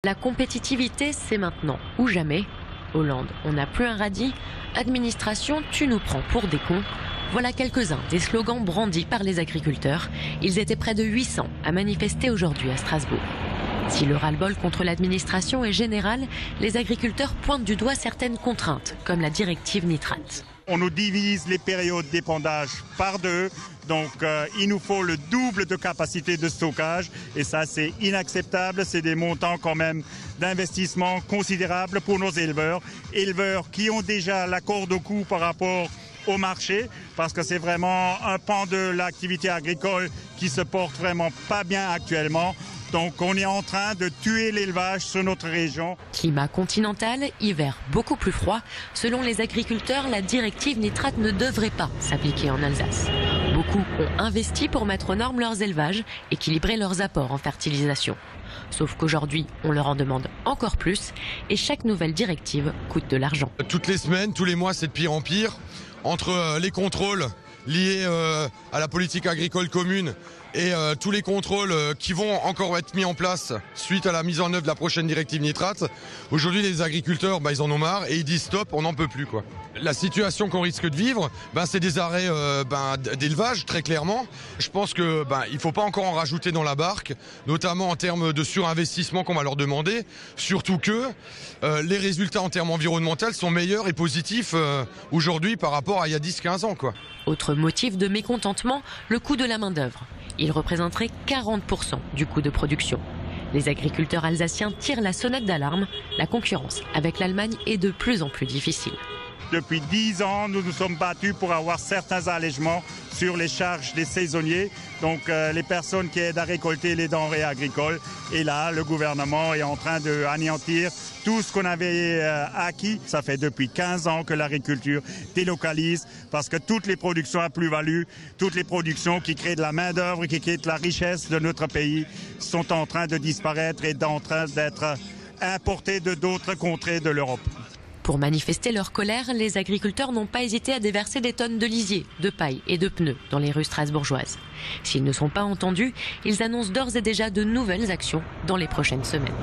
La compétitivité, c'est maintenant ou jamais. Hollande, on n'a plus un radis. Administration, tu nous prends pour des cons. Voilà quelques-uns des slogans brandis par les agriculteurs. Ils étaient près de 800 à manifester aujourd'hui à Strasbourg. Si le ras-le-bol contre l'administration est général, les agriculteurs pointent du doigt certaines contraintes, comme la directive nitrate. On nous divise les périodes d'épandage par deux, donc il nous faut le double de capacité de stockage et ça c'est inacceptable, c'est des montants quand même d'investissement considérables pour nos éleveurs qui ont déjà la corde au cou par rapport au marché, parce que c'est vraiment un pan de l'activité agricole qui se porte vraiment pas bien actuellement. Donc on est en train de tuer l'élevage sur notre région. Climat continental, hiver beaucoup plus froid. Selon les agriculteurs, la directive nitrate ne devrait pas s'appliquer en Alsace. Beaucoup ont investi pour mettre aux normes leurs élevages, équilibrer leurs apports en fertilisation. Sauf qu'aujourd'hui, on leur en demande encore plus et chaque nouvelle directive coûte de l'argent. Toutes les semaines, tous les mois, c'est de pire en pire. Entre les contrôles liés à la politique agricole commune et tous les contrôles qui vont encore être mis en place suite à la mise en œuvre de la prochaine directive nitrate. Aujourd'hui, les agriculteurs, ils en ont marre et ils disent stop, on n'en peut plus, quoi. La situation qu'on risque de vivre, c'est des arrêts d'élevage, très clairement. Je pense que il faut pas encore en rajouter dans la barque, notamment en termes de surinvestissement qu'on va leur demander. Surtout que les résultats en termes environnementaux sont meilleurs et positifs aujourd'hui par rapport à il y a 10-15 ans, quoi. Autre motif de mécontentement, le coût de la main-d'œuvre. Il représenterait 40% du coût de production. Les agriculteurs alsaciens tirent la sonnette d'alarme. La concurrence avec l'Allemagne est de plus en plus difficile. Depuis 10 ans, nous nous sommes battus pour avoir certains allègements sur les charges des saisonniers, donc les personnes qui aident à récolter les denrées agricoles. Et là, le gouvernement est en train d'anéantir tout ce qu'on avait acquis. Ça fait depuis 15 ans que l'agriculture délocalise parce que toutes les productions à plus-value, toutes les productions qui créent de la main-d'œuvre, qui créent de la richesse de notre pays sont en train de disparaître et en train d'être importées de d'autres contrées de l'Europe. Pour manifester leur colère, les agriculteurs n'ont pas hésité à déverser des tonnes de lisier, de paille et de pneus dans les rues strasbourgeoises. S'ils ne sont pas entendus, ils annoncent d'ores et déjà de nouvelles actions dans les prochaines semaines.